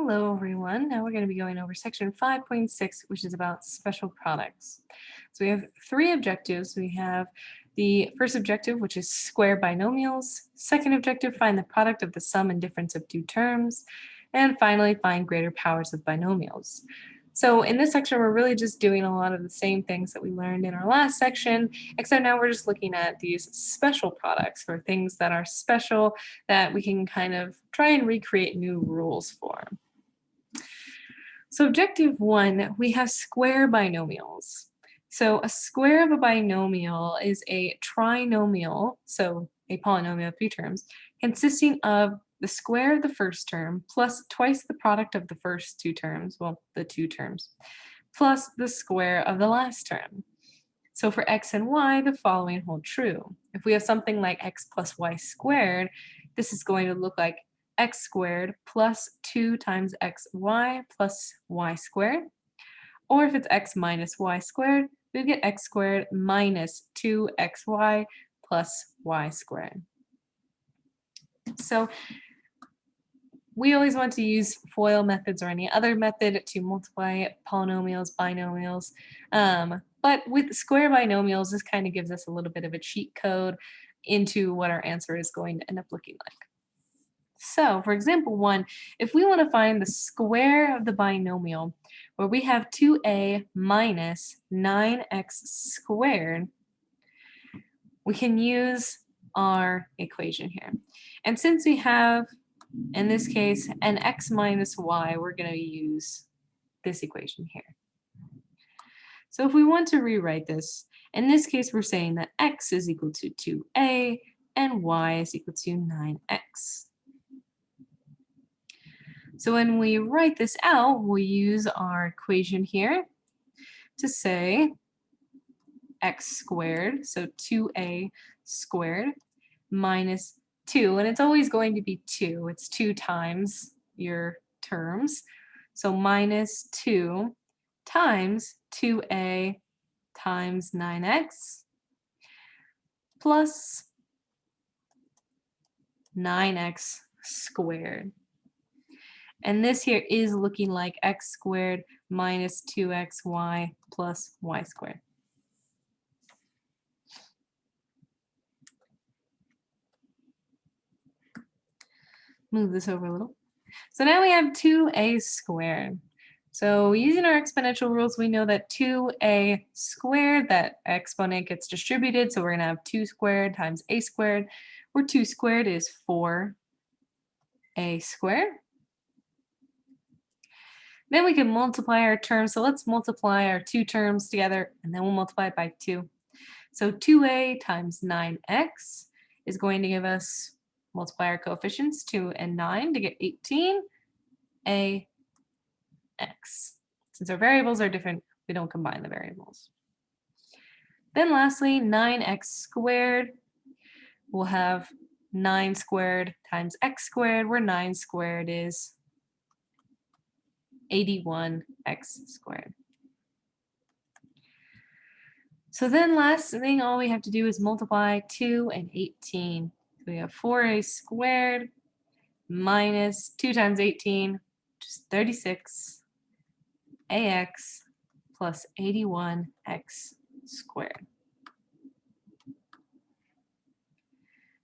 Hello, everyone. Now we're going to be going over section 5.6, which is about special products. So we have three objectives. We have the first objective, which is square binomials. Second objective, find the product of the sum and difference of two terms. And finally, find greater powers of binomials. So in this section, we're really just doing a lot of the same things that we learned in our last section, except now we're just looking at these special products, or things that are special that we can kind of try and recreate new rules for. So objective one, we have square binomials. So a square of a binomial is a trinomial, so a polynomial of three terms, consisting of the square of the first term plus twice the product of the first two terms, well, the two terms, plus the square of the last term. So for x and y, the following hold true. If we have something like x plus y squared, this is going to look like x squared plus 2 times xy plus y squared. Or if it's x minus y squared, we get x squared minus 2xy plus y squared. So we always want to use FOIL methods or any other method to multiply polynomials, binomials. But with square binomials, this kind of gives us a little bit of a cheat code into what our answer is going to end up looking like. So for example 1, if we want to find the square of the binomial where we have 2a minus 9x squared, we can use our equation here. And since we have, in this case, an x minus y, we're going to use this equation here. So if we want to rewrite this, in this case, we're saying that x is equal to 2a and y is equal to 9x. So when we write this out, we'll use our equation here to say x squared, so 2a squared minus 2, and it's always going to be 2. It's 2 times your terms. So minus 2 times 2a times 9x plus 9x squared. And this here is looking like x squared minus 2xy plus y squared. Move this over a little. So now we have 2a squared. So using our exponential rules, we know that 2a squared, that exponent gets distributed. So we're going to have 2 squared times a squared, where 2 squared is 4a squared. Then we can multiply our terms. So let's multiply our two terms together, and then we'll multiply it by 2. So 2a times 9x is going to give us, multiply our coefficients, 2 and 9 to get 18ax. Since our variables are different, we don't combine the variables. Then lastly, 9x squared, we'll have 9 squared times x squared, where 9 squared is 81x squared. So then last thing, all we have to do is multiply 2 and 18. So we have 4a squared minus 2 times 18, which is 36, ax plus 81x squared.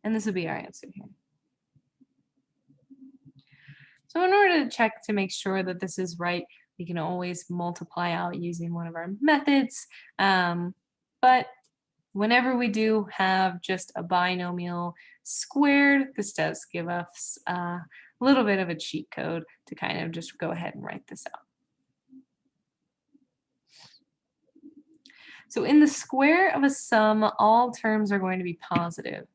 And this would be our answer here. So in order to check to make sure that this is right, we can always multiply out using one of our methods. But whenever we do have just a binomial squared, this does give us a little bit of a cheat code to kind of just go ahead and write this out. So in the square of a sum, all terms are going to be positive.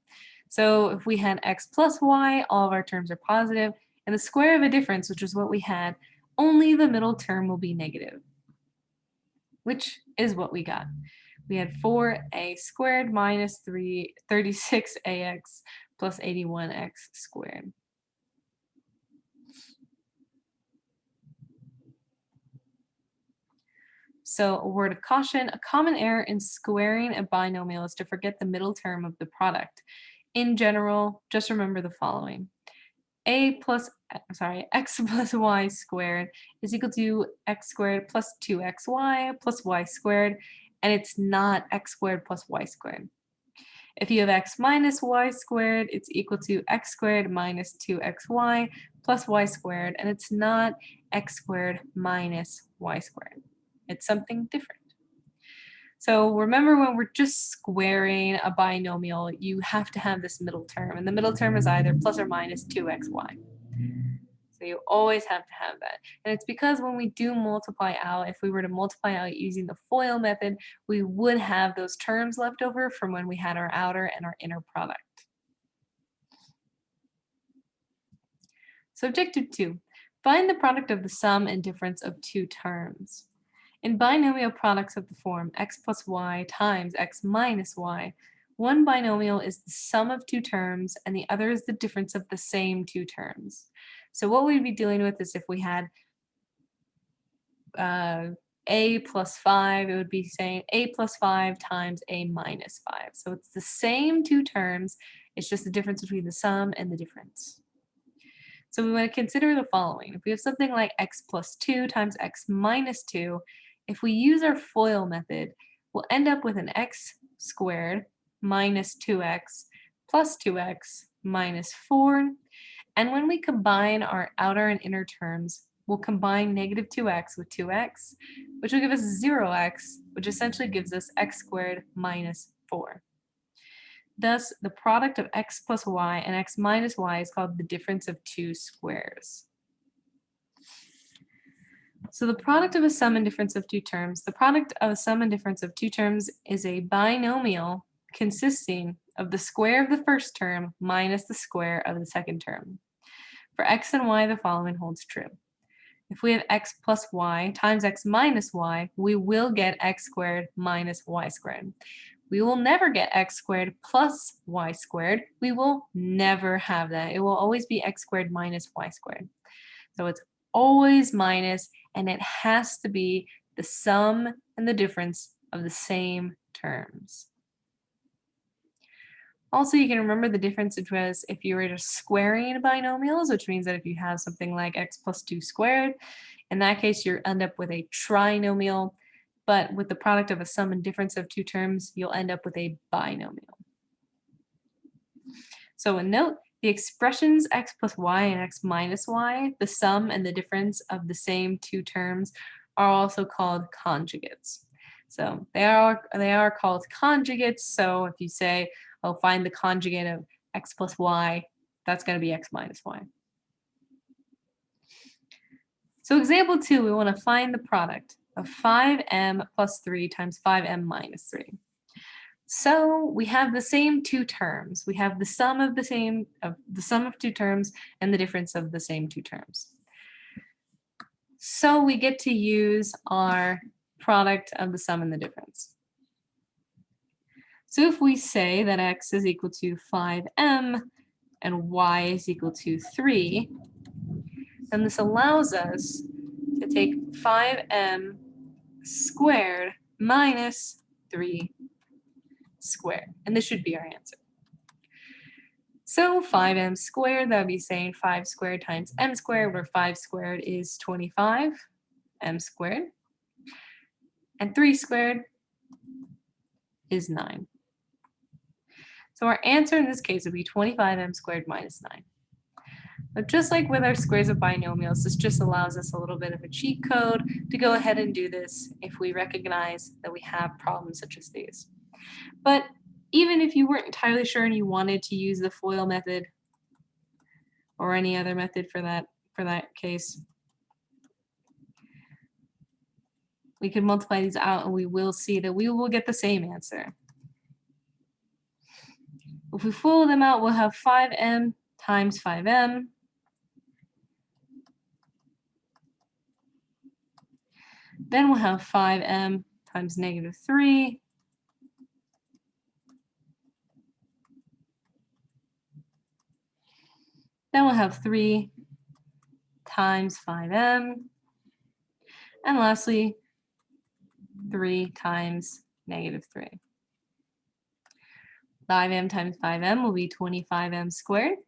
So if we had x plus y, all of our terms are positive. And the square of a difference, which is what we had, only the middle term will be negative, which is what we got. We had 4a squared minus 36ax plus 81x squared. So a word of caution, a common error in squaring a binomial is to forget the middle term of the product. In general, just remember the following. x plus y squared is equal to x squared plus 2xy plus y squared, and it's not x squared plus y squared. If you have x minus y squared, it's equal to x squared minus 2xy plus y squared, and it's not x squared minus y squared. It's something different. So remember, when we're just squaring a binomial, you have to have this middle term, and the middle term is either plus or minus 2xy. So you always have to have that. And it's because when we do multiply out, if we were to multiply out using the FOIL method, we would have those terms left over from when we had our outer and our inner product. So objective 2, find the product of the sum and difference of two terms. In binomial products of the form x plus y times x minus y, one binomial is the sum of two terms and the other is the difference of the same two terms. So what we'd be dealing with is if we had a plus 5, it would be saying a plus 5 times a minus 5. So it's the same two terms, it's just the difference between the sum and the difference. So we want to consider the following. If we have something like x plus 2 times x minus 2, if we use our FOIL method, we'll end up with an x squared minus 2x plus 2x minus 4. And when we combine our outer and inner terms, we'll combine negative 2x with 2x, which will give us 0x, which essentially gives us x squared minus 4. Thus, the product of x plus y and x minus y is called the difference of two squares. So the product of a sum and difference of two terms, the product of a sum and difference of two terms is a binomial consisting of the square of the first term minus the square of the second term. For x and y, the following holds true. If we have x plus y times x minus y, we will get x squared minus y squared. We will never get x squared plus y squared. We will never have that. It will always be x squared minus y squared. So it's always minus, and it has to be the sum and the difference of the same terms. Also, you can remember the difference was if you were just squaring binomials, which means that if you have something like x plus 2 squared, in that case, you end up with a trinomial. But with the product of a sum and difference of two terms, you'll end up with a binomial. So a note, the expressions x plus y and x minus y, the sum and the difference of the same two terms, are also called conjugates. So they are called conjugates. So if you say, oh, find the conjugate of x plus y, that's going to be x minus y. So example 2, we want to find the product of 5m plus 3 times 5m minus 3. So we have the same two terms. We have the sum of two terms and the difference of the same two terms. So we get to use our product of the sum and the difference. So if we say that x is equal to 5m and y is equal to 3, then this allows us to take 5m squared minus 3 squared. And this should be our answer. So 5m squared, that would be saying 5 squared times m squared, where 5 squared is 25, m squared. And 3 squared is 9. So our answer in this case would be 25m squared minus 9. But just like with our squares of binomials, this just allows us a little bit of a cheat code to go ahead and do this if we recognize that we have problems such as these. But even if you weren't entirely sure and you wanted to use the FOIL method or any other method for that case, we can multiply these out and we will see that we will get the same answer. If we FOIL them out, we'll have 5m times 5m then we'll have 5m times negative 3 then we'll have 3 times 5m, and lastly 3 times negative 3. 5m times 5m will be 25m squared.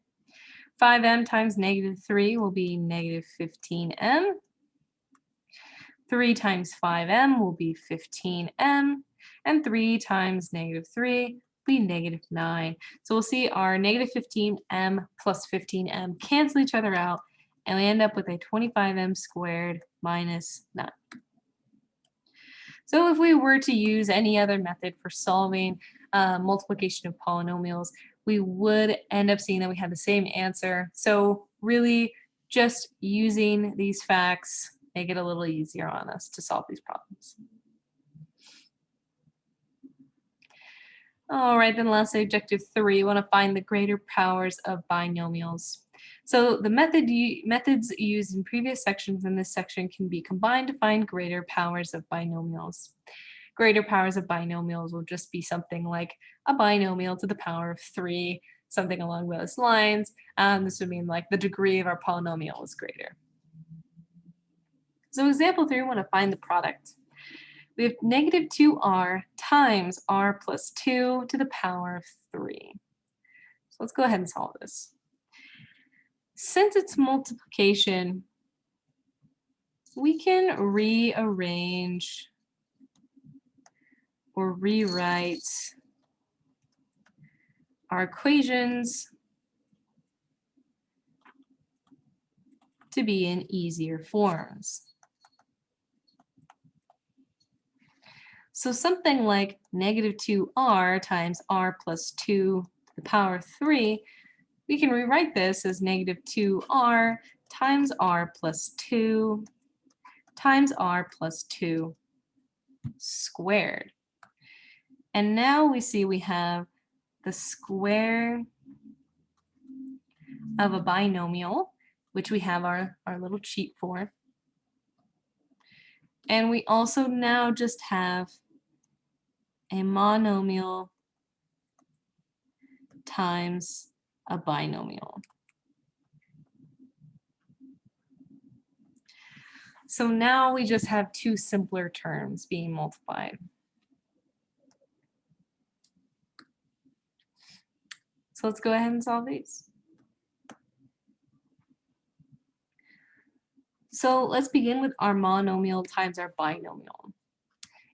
5m times negative 3 will be negative 15m. 3 times 5m will be 15m. And 3 times negative 3 will be negative 9. So we'll see our negative 15m plus 15m cancel each other out, and we end up with a 25m squared minus 9. So if we were to use any other method for solving multiplication of polynomials, we would end up seeing that we have the same answer. So really just using these facts make it a little easier on us to solve these problems. All right, then lastly, objective 3, we want to find the greater powers of binomials. So the methods used in previous sections in this section can be combined to find greater powers of binomials. Greater powers of binomials will just be something like a binomial to the power of 3, something along those lines. This would mean like the degree of our polynomial is greater. So example 3, we want to find the product. We have negative 2r times r plus 2 to the power of 3. So let's go ahead and solve this. Since it's multiplication, we can rearrange or rewrite our equations to be in easier forms. So something like negative 2r times r plus 2 to the power of 3, we can rewrite this as negative 2r times r plus 2 times r plus 2 squared. And now we see we have the square of a binomial, which we have our little cheat for. And we also now just have a monomial times a binomial. So now we just have two simpler terms being multiplied. So let's go ahead and solve these. So let's begin with our monomial times our binomial.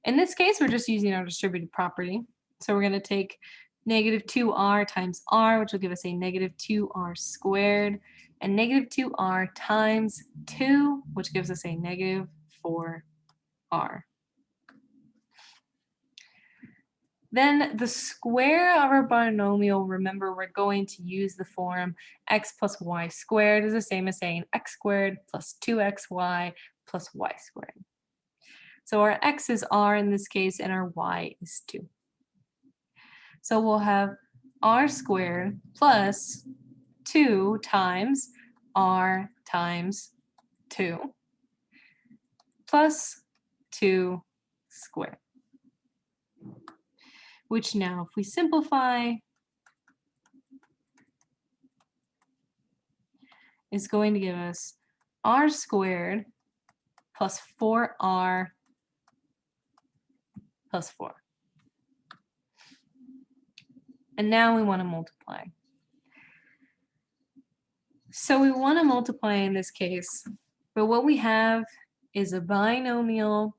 In this case, we're just using our distributive property. So we're going to take negative 2r times r, which will give us a negative 2r squared, and negative 2r times 2, which gives us a negative 4r. Then the square of our binomial, remember, we're going to use the form x plus y squared is the same as saying x squared plus 2xy plus y squared. So our x is r in this case, and our y is 2. So we'll have r squared plus 2 times r times 2 plus 2 squared, which now if we simplify is going to give us r squared plus 4r plus 4. And now we want to multiply. So we want to multiply in this case, but what we have is a binomial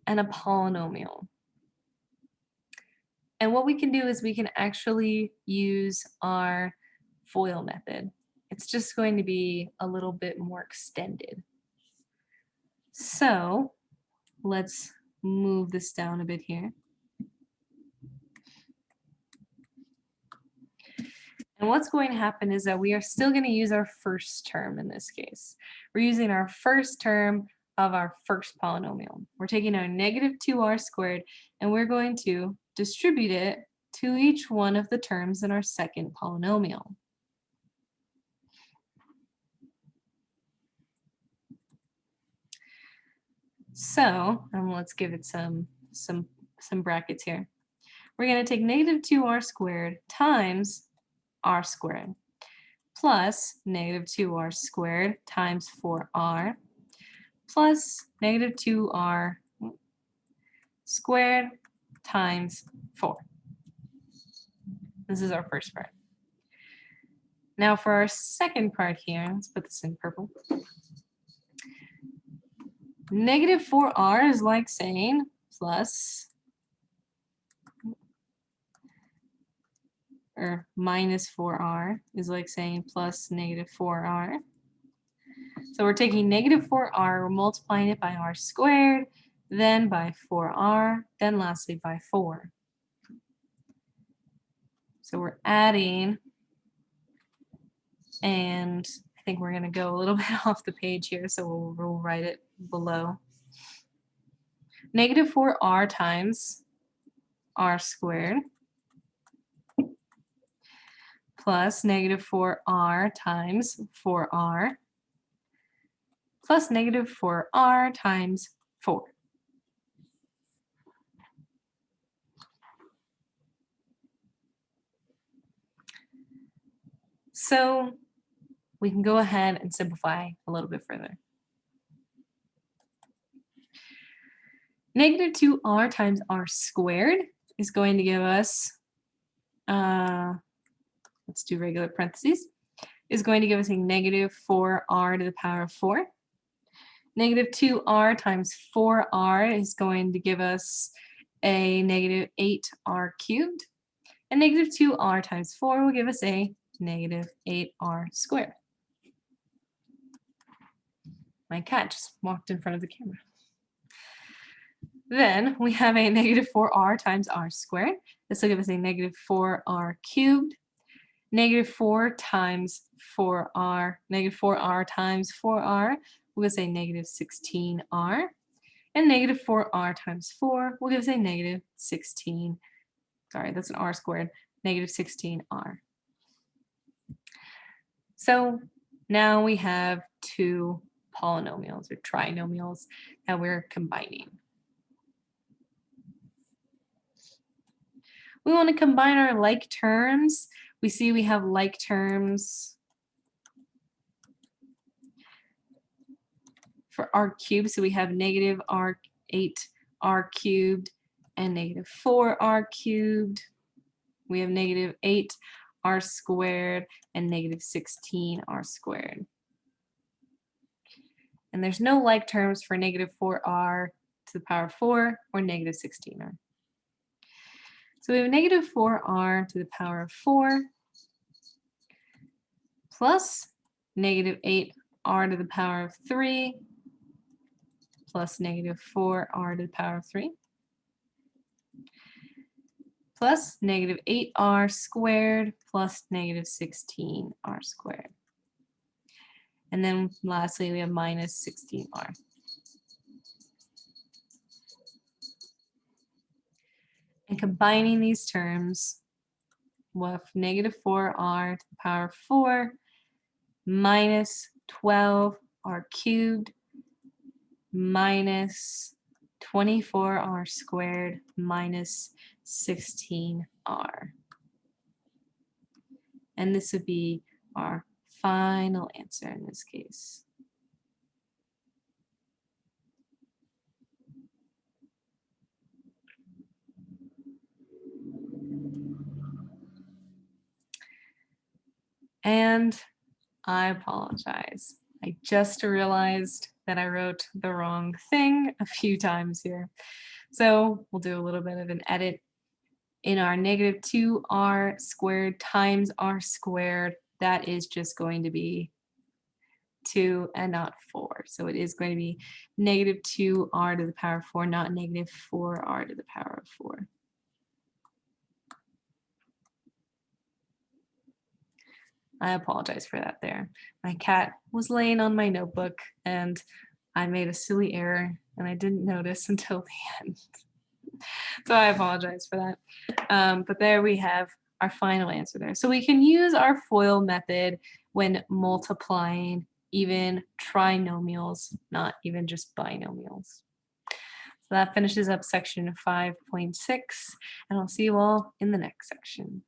and a polynomial. And what we can do is we can actually use our FOIL method. It's just going to be a little bit more extended. So let's move this down a bit here. And what's going to happen is that we are still going to use our first term in this case. We're using our first term of our first polynomial. We're taking our negative 2r squared and we're going to distribute it to each one of the terms in our second polynomial. So, let's give it some brackets here. We're going to take negative 2r squared times r squared plus negative 2r squared times 4r plus negative 2r squared times 4. This is our first part. Now for our second part here, let's put this in purple. Negative 4r is like saying plus or minus 4r is like saying plus negative 4r. So we're taking negative 4r, we're multiplying it by r squared, then by 4r, then lastly by 4. So we're adding, and I think we're going to go a little bit off the page here, so we'll write it below. Negative 4r times r squared plus negative 4r times 4r plus negative 4r times 4. So we can go ahead and simplify a little bit further. Negative 2r times r squared is going to give us, let's do regular parentheses, is going to give us a negative 4r to the power of 4. Negative 2r times 4r is going to give us a negative 8r cubed. And negative 2r times 4 will give us a negative 8r squared. My cat just walked in front of the camera. Then we have a negative 4r times r squared. This will give us a negative 4r cubed. Negative 4 times 4r, negative 4r times 4r will give us a negative 16r. And negative 4r times 4 will give us a negative 16, sorry, that's an r squared, negative 16r. So now we have two polynomials or trinomials that we're combining. We want to combine our like terms. We see we have like terms for r cubed. So we have negative r8r cubed and negative 4r cubed. We have negative 8r squared and negative 16r squared. And there's no like terms for negative 4r to the power of 4 or negative 16r. So we have negative 4r to the power of 4 plus negative 8r to the power of 3 plus negative 4r to the power of 3 plus negative 8r squared plus negative 16r squared. And then lastly, we have minus 16r. And combining these terms with negative 4r to the power of 4 minus 12r cubed minus 24r squared minus 16r. And this would be our final answer in this case. And I apologize. I just realized that I wrote the wrong thing a few times here. So we'll do a little bit of an edit. In our negative 2r squared times r squared, that is just going to be 2 and not 4. So it is going to be negative 2r to the power of 4, not negative 4r to the power of 4. I apologize for that there. My cat was laying on my notebook and I made a silly error and I didn't notice until the end. So I apologize for that. But there we have our final answer there. So we can use our FOIL method when multiplying even trinomials, not even just binomials. So that finishes up section 5.6, and I'll see you all in the next section.